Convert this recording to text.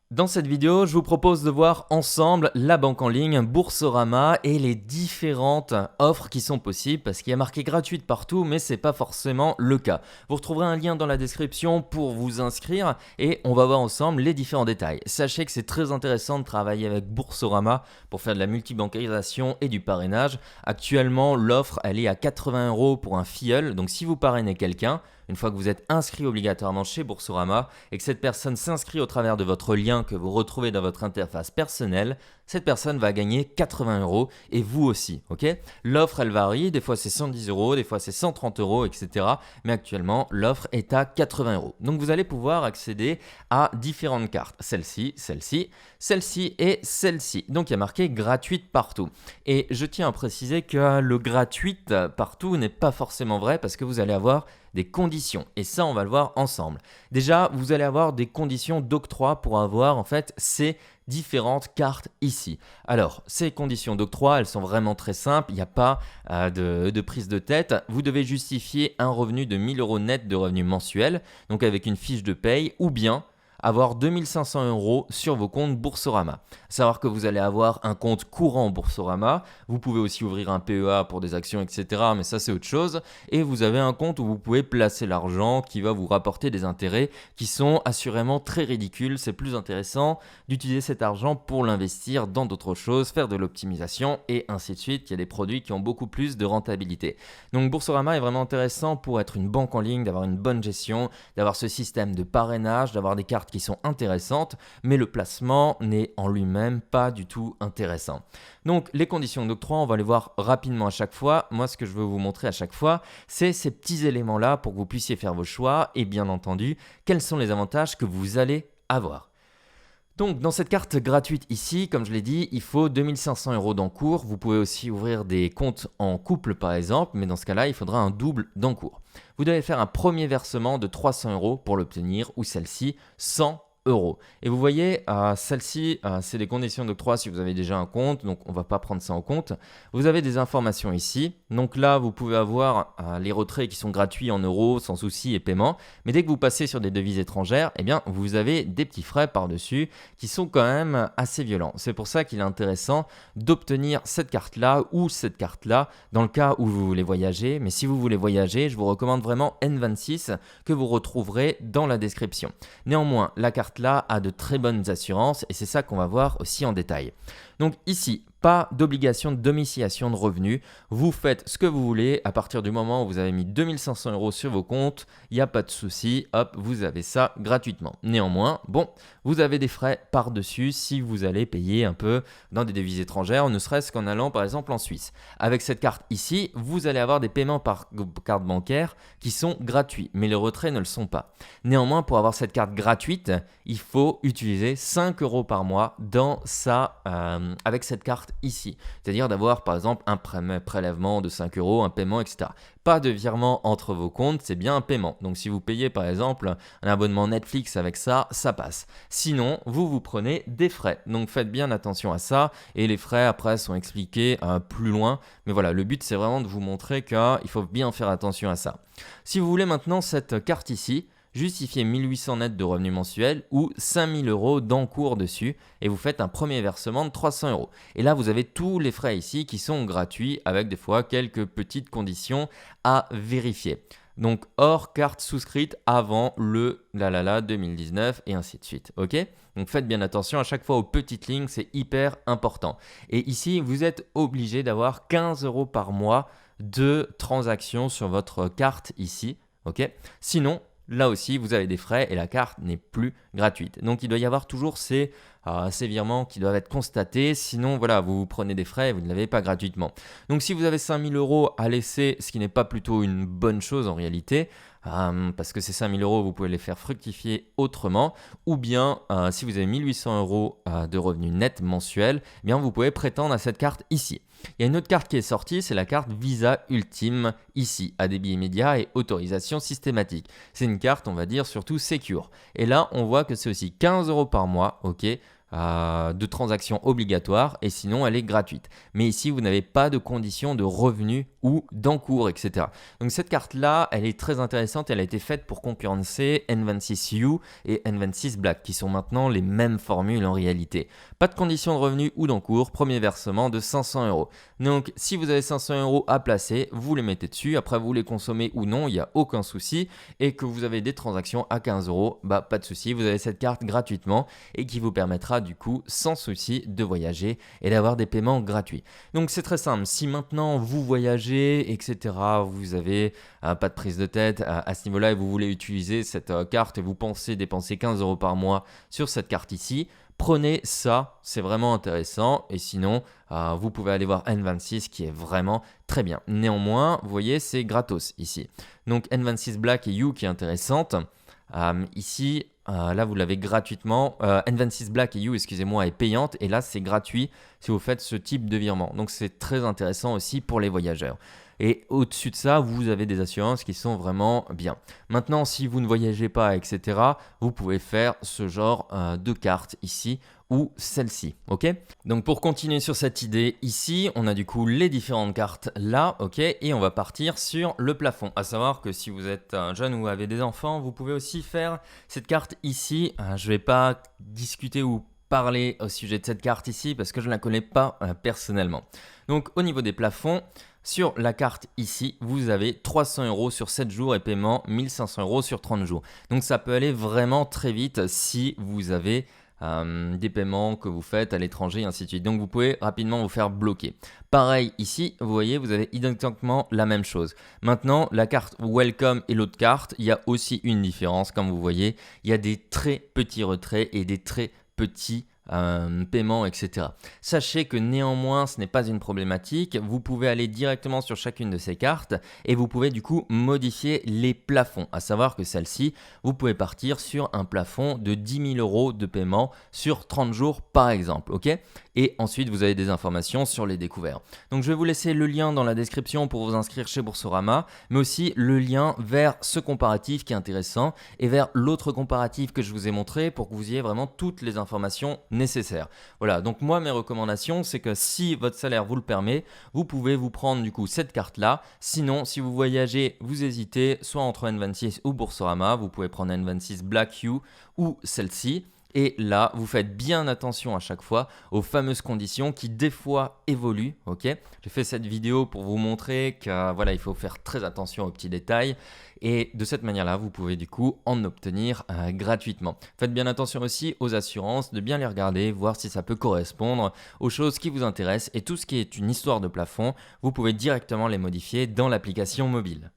Dans cette vidéo, je vous propose de voir ensemble la banque en ligne Boursorama et les différentes offres qui sont possibles parce qu'il y a marqué gratuite partout, mais c'est pas forcément le cas. Vous retrouverez un lien dans la description pour vous inscrire et on va voir ensemble les différents détails. Sachez que c'est très intéressant de travailler avec Boursorama pour faire de la multibancarisation et du parrainage. Actuellement, l'offre elle est à 80 € pour un filleul, donc si vous parrainez quelqu'un, une fois que vous êtes inscrit obligatoirement chez Boursorama et que cette personne s'inscrit au travers de votre lien que vous retrouvez dans votre interface personnelle, cette personne va gagner 80 € et vous aussi, ok? L'offre elle varie, des fois c'est 110 €, des fois c'est 130 €, etc. Mais actuellement l'offre est à 80 €. Donc vous allez pouvoir accéder à différentes cartes, celle-ci, celle-ci, celle-ci et celle-ci. Donc il y a marqué gratuite partout. Et je tiens à préciser que le gratuite partout n'est pas forcément vrai parce que vous allez avoir des conditions. Et ça, on va le voir ensemble. Déjà, vous allez avoir des conditions d'octroi pour avoir en fait ces différentes cartes ici. Alors, ces conditions d'octroi, elles sont vraiment très simples. Il n'y a pas de prise de tête. Vous devez justifier un revenu de 1000 € net de revenus mensuels, donc avec une fiche de paye, ou bien avoir 2500 € sur vos comptes Boursorama. Savoir que vous allez avoir un compte courant Boursorama, vous pouvez aussi ouvrir un PEA pour des actions, etc. Mais ça c'est autre chose. Et vous avez un compte où vous pouvez placer l'argent qui va vous rapporter des intérêts qui sont assurément très ridicules. C'est plus intéressant d'utiliser cet argent pour l'investir dans d'autres choses, faire de l'optimisation et ainsi de suite. Il y a des produits qui ont beaucoup plus de rentabilité. Donc Boursorama est vraiment intéressant pour être une banque en ligne, d'avoir une bonne gestion, d'avoir ce système de parrainage, d'avoir des cartes qui sont intéressantes, mais le placement n'est en lui-même pas du tout intéressant. Donc les conditions d'octroi, on va les voir rapidement à chaque fois. Moi, ce que je veux vous montrer à chaque fois, c'est ces petits éléments-là pour que vous puissiez faire vos choix et bien entendu, quels sont les avantages que vous allez avoir. Donc dans cette carte gratuite ici, comme je l'ai dit, il faut 2500 € d'encours. Vous pouvez aussi ouvrir des comptes en couple par exemple, mais dans ce cas-là, il faudra un double d'encours. Vous devez faire un premier versement de 300 € pour l'obtenir, ou celle-ci 100 €. Et vous voyez, celle-ci, c'est les conditions d'octroi si vous avez déjà un compte, donc on ne va pas prendre ça en compte. Vous avez des informations ici. Donc là, vous pouvez avoir les retraits qui sont gratuits en euros, sans souci et paiement. Mais dès que vous passez sur des devises étrangères, eh bien, vous avez des petits frais par-dessus qui sont quand même assez violents. C'est pour ça qu'il est intéressant d'obtenir cette carte-là ou cette carte-là dans le cas où vous voulez voyager. Mais si vous voulez voyager, je vous recommande vraiment N26 que vous retrouverez dans la description. Néanmoins, la carte-là a de très bonnes assurances et c'est ça qu'on va voir aussi en détail. Donc ici, pas d'obligation de domiciliation de revenus. Vous faites ce que vous voulez à partir du moment où vous avez mis 2500 € sur vos comptes. Il n'y a pas de souci, hop, vous avez ça gratuitement. Néanmoins, bon, vous avez des frais par-dessus si vous allez payer un peu dans des devises étrangères, ne serait-ce qu'en allant par exemple en Suisse. Avec cette carte ici, vous allez avoir des paiements par carte bancaire qui sont gratuits, mais les retraits ne le sont pas. Néanmoins, pour avoir cette carte gratuite, il faut utiliser 5 € par mois dans avec cette carte ici. C'est-à-dire d'avoir par exemple un prélèvement de 5 €, un paiement, etc. Pas de virement entre vos comptes, c'est bien un paiement. Donc si vous payez par exemple un abonnement Netflix avec ça, ça passe. Sinon, vous prenez des frais. Donc faites bien attention à ça et les frais après sont expliqués plus loin. Mais voilà, le but c'est vraiment de vous montrer qu'il faut bien faire attention à ça. Si vous voulez maintenant cette carte ici, justifiez 1800 net de revenus mensuels ou 5000 € d'encours dessus et vous faites un premier versement de 300 €. Et là, vous avez tous les frais ici qui sont gratuits avec des fois quelques petites conditions à vérifier. Donc hors carte souscrite avant le 2019 et ainsi de suite. Ok ? Donc faites bien attention à chaque fois aux petites lignes, c'est hyper important. Et ici, vous êtes obligé d'avoir 15 € par mois de transactions sur votre carte ici. Ok ? Sinon, là aussi, vous avez des frais et la carte n'est plus gratuite. Donc, il doit y avoir toujours ces virements qui doivent être constatés. Sinon, voilà, vous prenez des frais et vous ne l'avez pas gratuitement. Donc, si vous avez 5000 € à laisser, ce qui n'est pas plutôt une bonne chose en réalité, parce que ces 5000 €, vous pouvez les faire fructifier autrement. Ou bien, si vous avez 1800 € de revenus nets mensuels, eh bien, vous pouvez prétendre à cette carte ici. Il y a une autre carte qui est sortie, c'est la carte Visa Ultime, ici, à débit immédiat et autorisation systématique. C'est une carte, on va dire, surtout secure. Et là, on voit que c'est aussi 15 € par mois, ok, de transactions obligatoires et sinon elle est gratuite. Mais ici, vous n'avez pas de condition de revenus ou d'Encours, etc. Donc cette carte-là, elle est très intéressante, elle a été faite pour concurrencer N26U et N26 Black, qui sont maintenant les mêmes formules en réalité. Pas de condition de revenu ou d'Encours, premier versement de 500 euros. Donc si vous avez 500 euros à placer, vous les mettez dessus, après vous les consommez ou non, il n'y a aucun souci, et que vous avez des transactions à 15 euros, bah pas de souci, vous avez cette carte gratuitement et qui vous permettra du coup sans souci de voyager et d'avoir des paiements gratuits. Donc c'est très simple, si maintenant vous voyagez, etc., vous avez pas de prise de tête à ce niveau-là et vous voulez utiliser cette carte et vous pensez dépenser 15 euros par mois sur cette carte ici, prenez ça, c'est vraiment intéressant. Et sinon, vous pouvez aller voir N26 qui est vraiment très bien. Néanmoins, vous voyez, c'est gratos ici. Donc N26 Black et You qui est intéressante. Ici, là, vous l'avez gratuitement. N26 Black et You, excusez-moi, est payante. Et là, c'est gratuit si vous faites ce type de virement. Donc, c'est très intéressant aussi pour les voyageurs. Et au-dessus de ça, vous avez des assurances qui sont vraiment bien. Maintenant, si vous ne voyagez pas, etc., vous pouvez faire ce genre de carte ici ou celle-ci, ok? Donc pour continuer sur cette idée, ici, on a du coup les différentes cartes là, ok? Et on va partir sur le plafond. À savoir que si vous êtes jeune ou avez des enfants, vous pouvez aussi faire cette carte ici. Je ne vais pas discuter ou parler au sujet de cette carte ici parce que je ne la connais pas personnellement. Donc au niveau des plafonds, sur la carte ici, vous avez 300 euros sur 7 jours et paiement 1500 euros sur 30 jours. Donc ça peut aller vraiment très vite si vous avez des paiements que vous faites à l'étranger et ainsi de suite. Donc vous pouvez rapidement vous faire bloquer. Pareil ici, vous voyez, vous avez identiquement la même chose. Maintenant, la carte Welcome et l'autre carte, il y a aussi une différence. Comme vous voyez, il y a des très petits retraits et des très petits paiement, etc. Sachez que néanmoins, ce n'est pas une problématique. Vous pouvez aller directement sur chacune de ces cartes et vous pouvez du coup modifier les plafonds. À savoir que celle-ci, vous pouvez partir sur un plafond de 10 000 euros de paiement sur 30 jours par exemple. Ok ? Et ensuite, vous avez des informations sur les découvertes. Donc, je vais vous laisser le lien dans la description pour vous inscrire chez Boursorama, mais aussi le lien vers ce comparatif qui est intéressant et vers l'autre comparatif que je vous ai montré pour que vous ayez vraiment toutes les informations nécessaires. Voilà, donc moi, mes recommandations, c'est que si votre salaire vous le permet, vous pouvez vous prendre du coup cette carte-là. Sinon, si vous voyagez, vous hésitez, soit entre N26 ou Boursorama, vous pouvez prendre N26 Black You ou celle-ci. Et là, vous faites bien attention à chaque fois aux fameuses conditions qui des fois évoluent. Ok, j'ai fait cette vidéo pour vous montrer que voilà, il faut faire très attention aux petits détails. Et de cette manière-là, vous pouvez du coup en obtenir gratuitement. Faites bien attention aussi aux assurances, de bien les regarder, voir si ça peut correspondre aux choses qui vous intéressent. Et tout ce qui est une histoire de plafond, vous pouvez directement les modifier dans l'application mobile.